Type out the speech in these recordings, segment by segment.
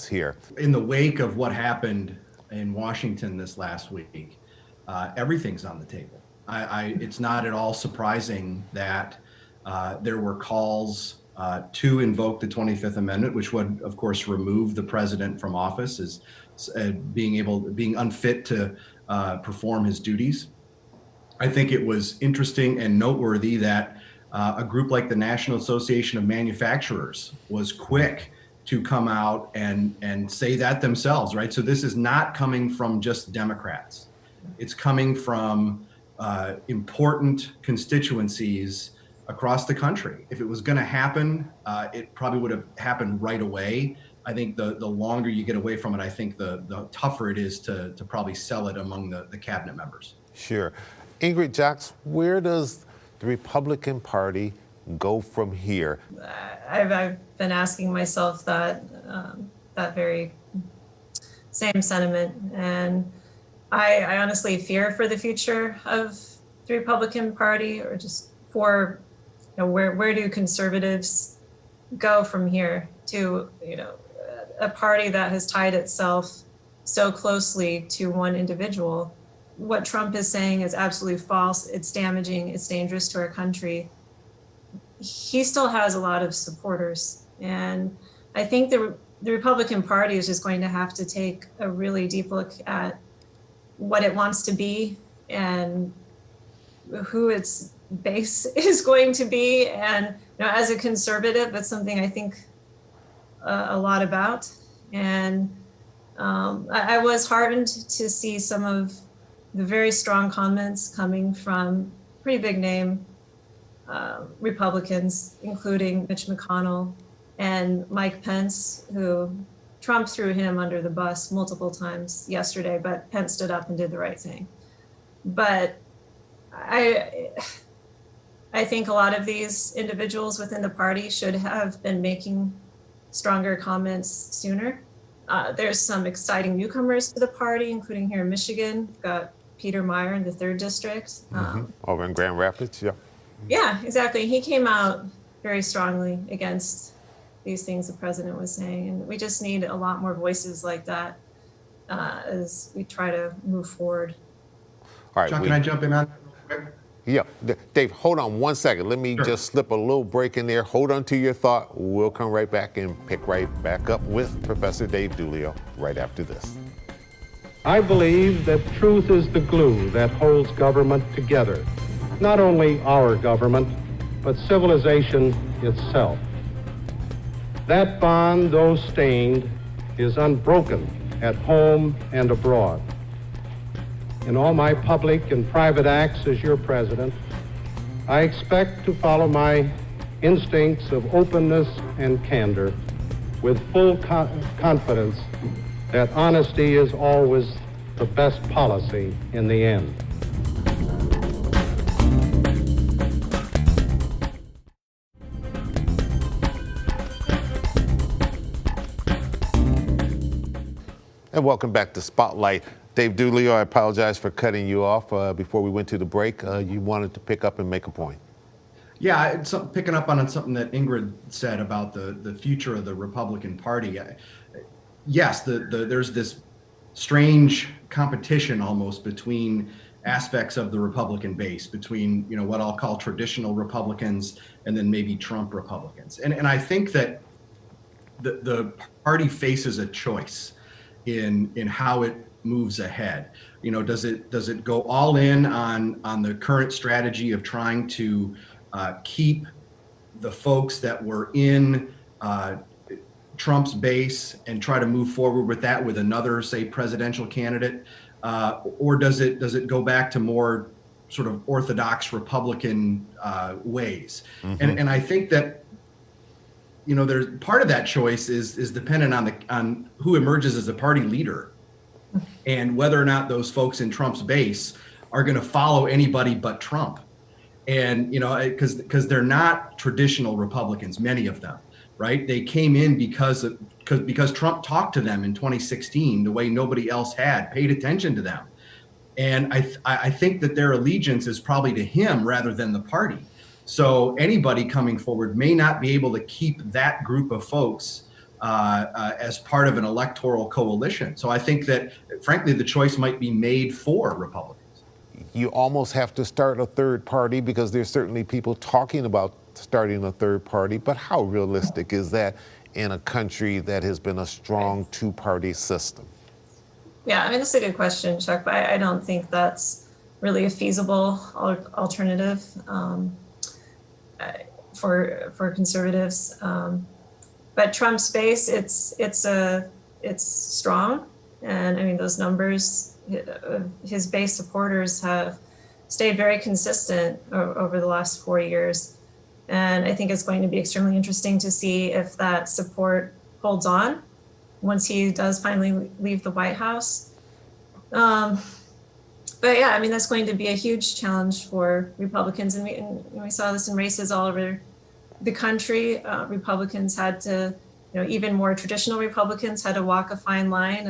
here. In the wake of what happened in Washington this last week, everything's on the table. It's not at all surprising that there were calls to invoke the 25th Amendment, which would, of course, remove the president from office as being unfit to perform his duties. I think it was interesting and noteworthy that a group like the National Association of Manufacturers was quick to come out and say that themselves, right? So this is not coming from just Democrats. It's coming from important constituencies across the country. If it was going to happen, it probably would have happened right away. I think the longer you get away from it, I think the tougher it is to probably sell it among the cabinet members. Sure. Ingrid Jacks, where does the Republican Party go from here? I've been asking myself that very same sentiment, and I honestly fear for the future of the Republican Party, or just for where do conservatives go from here to a party that has tied itself so closely to one individual. What Trump is saying is absolutely false. It's damaging. It's dangerous to our country. He still has a lot of supporters. And I think the Republican Party is just going to have to take a really deep look at what it wants to be and who its base is going to be. And as a conservative, that's something I think a lot about. And I was heartened to see some of the very strong comments coming from pretty big name Republicans, including Mitch McConnell and Mike Pence, who Trump threw him under the bus multiple times yesterday, but Pence stood up and did the right thing. But I think a lot of these individuals within the party should have been making stronger comments sooner. There's some exciting newcomers to the party, including here in Michigan. We've got Peter Meyer in the 3rd District. Over in Grand Rapids, yeah. Yeah, exactly. He came out very strongly against these things the president was saying. And we just need a lot more voices like that as we try to move forward. All right, John, can I jump in on that real quick? Yeah, Dave, hold on one second. Let me just slip a little break in there. Hold on to your thought. We'll come right back and pick right back up with Professor Dave Dulio right after this. I believe that truth is the glue that holds government together. Not only our government, but civilization itself. That bond, though stained, is unbroken at home and abroad. In all my public and private acts as your president, I expect to follow my instincts of openness and candor with full confidence that honesty is always the best policy in the end. And welcome back to Spotlight. Dave Dulio, I apologize for cutting you off before we went to the break. You wanted to pick up and make a point. Yeah, picking up on something that Ingrid said about the future of the Republican Party. Yes, there's this strange competition almost between aspects of the Republican base, between what I'll call traditional Republicans and then maybe Trump Republicans. And I think that the party faces a choice in how it moves ahead. Does it go all in on the current strategy of trying to keep the folks that were in Trump's base and try to move forward with that with another, say, presidential candidate, or does it go back to more sort of orthodox Republican ways? Mm-hmm. And I think that there's part of that choice is dependent on who emerges as a party leader, and whether or not those folks in Trump's base are going to follow anybody but Trump. And because they're not traditional Republicans, many of them. Right? They came in because Trump talked to them in 2016 the way nobody else had, paid attention to them. And I think that their allegiance is probably to him rather than the party. So anybody coming forward may not be able to keep that group of folks as part of an electoral coalition. So I think that, frankly, the choice might be made for Republicans. You almost have to start a third party because there's certainly people talking about starting a third party, but how realistic is that in a country that has been a strong two-party system? Yeah, I mean, that's a good question, Chuck, but I don't think that's really a feasible alternative for conservatives. But Trump's base, it's strong, and I mean those numbers. His base supporters have stayed very consistent over the last 4 years, and I think it's going to be extremely interesting to see if that support holds on once he does finally leave the White House. But yeah, I mean, that's going to be a huge challenge for Republicans. And we saw this in races all over the country. Republicans had to, even more traditional Republicans had to walk a fine line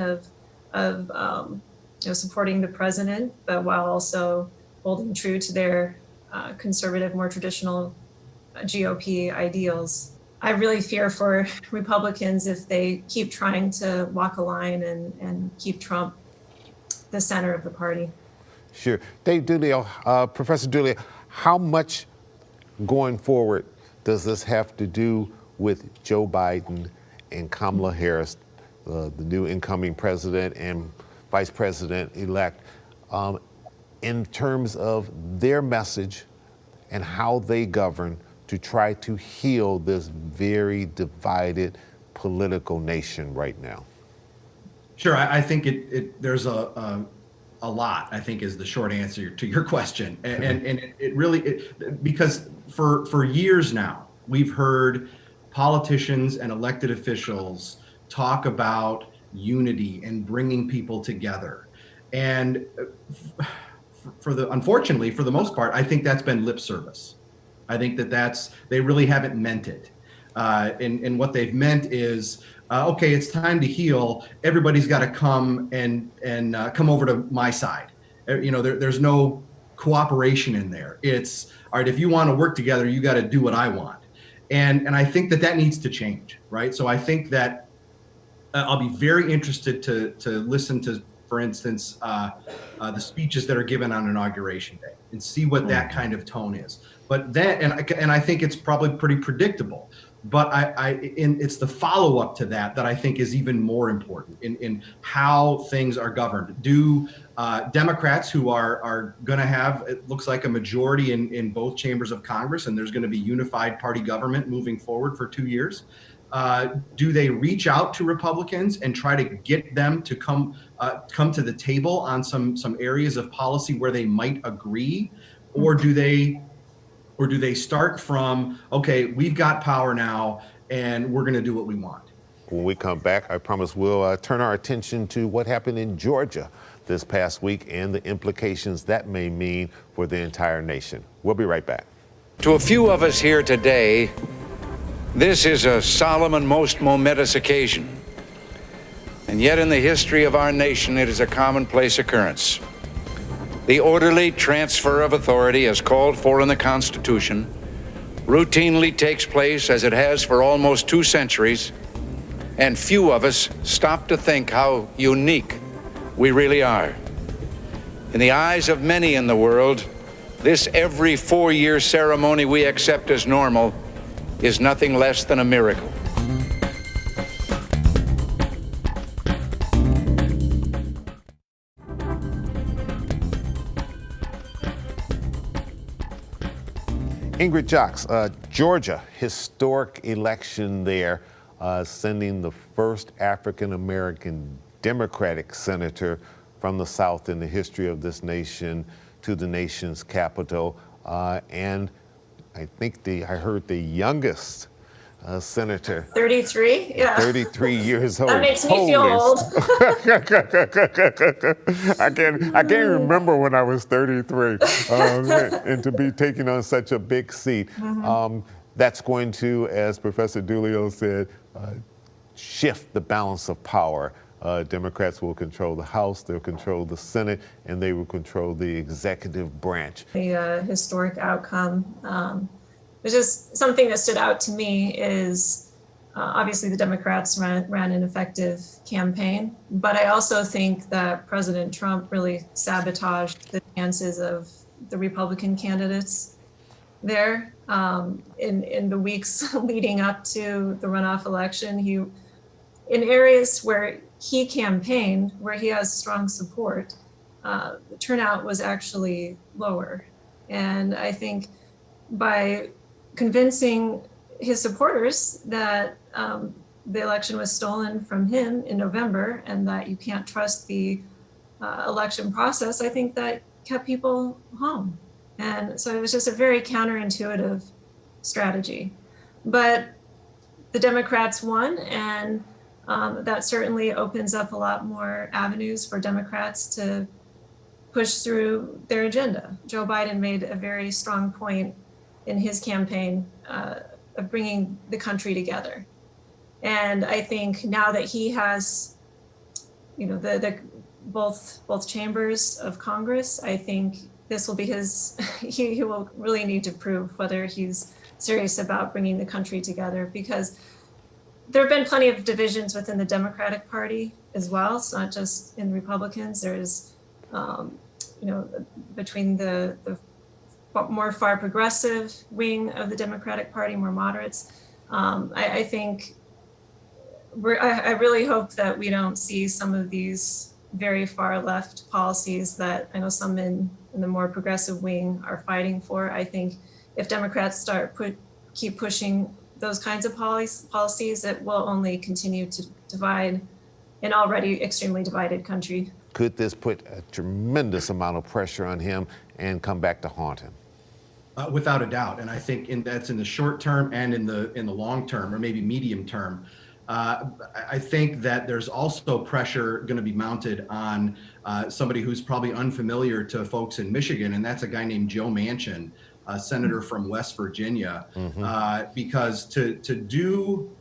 of supporting the president, but while also holding true to their conservative, more traditional GOP ideals. I really fear for Republicans if they keep trying to walk a line and keep Trump the center of the party. Sure. Dave Doolio, Professor Doolio, how much going forward does this have to do with Joe Biden and Kamala Harris, the new incoming president and vice president-elect, in terms of their message and how they govern to try to heal this very divided political nation right now? Sure, I think there's a lot, I think, is the short answer to your question. And it really, because for years now, we've heard politicians and elected officials talk about unity and bringing people together. And unfortunately, for the most part, I think that's been lip service. I think they really haven't meant it. And what they've meant is, okay, it's time to heal. Everybody's got to come and come over to my side. There's no cooperation in there. It's, all right, if you want to work together, you got to do what I want. And I think that needs to change, right? So I think that I'll be very interested to listen to, for instance, the speeches that are given on Inauguration Day and see what that kind of tone is. But then, and I think it's probably pretty predictable. But it's the follow-up to that I think is even more important in how things are governed. Do Democrats, who are going to have, it looks like, a majority in both chambers of Congress, and there's going to be unified party government moving forward for 2 years, do they reach out to Republicans and try to get them to come to the table on some areas of policy where they might agree, or do they start from, okay, we've got power now and we're going to do what we want? When we come back, I promise we'll turn our attention to what happened in Georgia this past week and the implications that may mean for the entire nation. We'll be right back. To a few of us here today, this is a solemn and most momentous occasion. And yet in the history of our nation, it is a commonplace occurrence. The orderly transfer of authority, as called for in the Constitution, routinely takes place, as it has for almost 2 centuries, and few of us stop to think how unique we really are. In the eyes of many in the world, this every 4-year ceremony we accept as normal is nothing less than a miracle. Ingrid Jocks, Georgia, historic election there, sending the first African-American Democratic senator from the South in the history of this nation to the nation's capital. And I think I heard the youngest senator. 33? Yeah. 33 years old. That makes me feel old. I can't remember when I was 33, and to be taking on such a big seat. That's going to, as Professor Doolio said, shift the balance of power. Democrats will control the House, they'll control the Senate, and they will control the executive branch. The historic outcome. It's just something that stood out to me is Obviously, the Democrats ran an effective campaign, but I also think that President Trump really sabotaged the chances of the Republican candidates there. In the weeks leading up to the runoff election, in areas where he campaigned, where he has strong support, the turnout was actually lower. And I think by convincing his supporters that the election was stolen from him in November and that you can't trust the election process, I think that kept people home. And so it was just a very counterintuitive strategy. But the Democrats won, and that certainly opens up a lot more avenues for Democrats to push through their agenda. Joe Biden made a very strong point in his campaign of bringing the country together. And I think now that he has, the both chambers of Congress, I think this will be he will really need to prove whether he's serious about bringing the country together, because there have been plenty of divisions within the Democratic Party as well. It's not just in Republicans. There's, between the more far progressive wing of the Democratic Party, more moderates. I think I really hope that we don't see some of these very far left policies that I know some in the more progressive wing are fighting for. I think if Democrats keep pushing those kinds of policies, it will only continue to divide an already extremely divided country. Could this put a tremendous amount of pressure on him and come back to haunt him? Without a doubt, and I think that's in the short term and in the long term, or maybe medium term. I think that there's also pressure going to be mounted on somebody who's probably unfamiliar to folks in Michigan, and that's a guy named Joe Manchin, a senator from West Virginia, because to do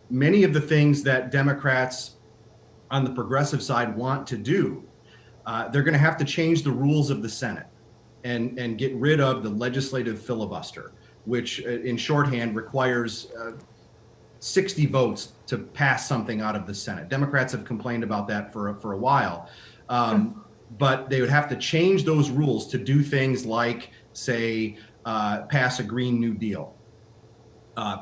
many of the things that Democrats on the progressive side want to do, they're going to have to change the rules of the Senate and get rid of the legislative filibuster, which in shorthand requires 60 votes to pass something out of the Senate. Democrats have complained about that for a while, but they would have to change those rules to do things like, say, pass a Green New Deal,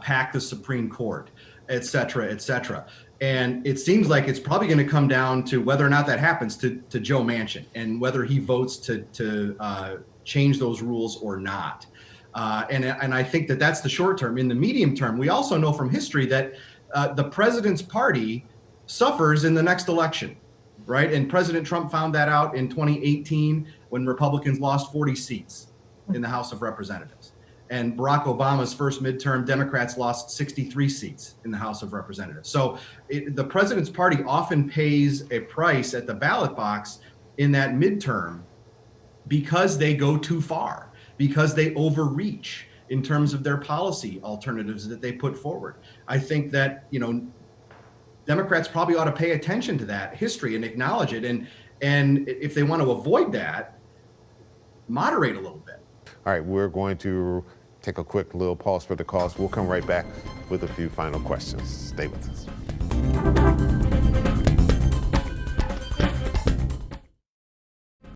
pack the Supreme Court, et cetera, et cetera. And it seems like it's probably going to come down to whether or not that happens to Joe Manchin and whether he votes to change those rules or not. And I think that that's the short term. In the medium term, we also know from history that the president's party suffers in the next election, right? And President Trump found that out in 2018 when Republicans lost 40 seats in the House of Representatives. And Barack Obama's first midterm, Democrats lost 63 seats in the House of Representatives. So the president's party often pays a price at the ballot box in that midterm because they go too far, because they overreach in terms of their policy alternatives that they put forward. I think that, Democrats probably ought to pay attention to that history and acknowledge it. And if they want to avoid that, moderate a little bit. All right, we're going to take a quick little pause for the cause. We'll come right back with a few final questions. Stay with us.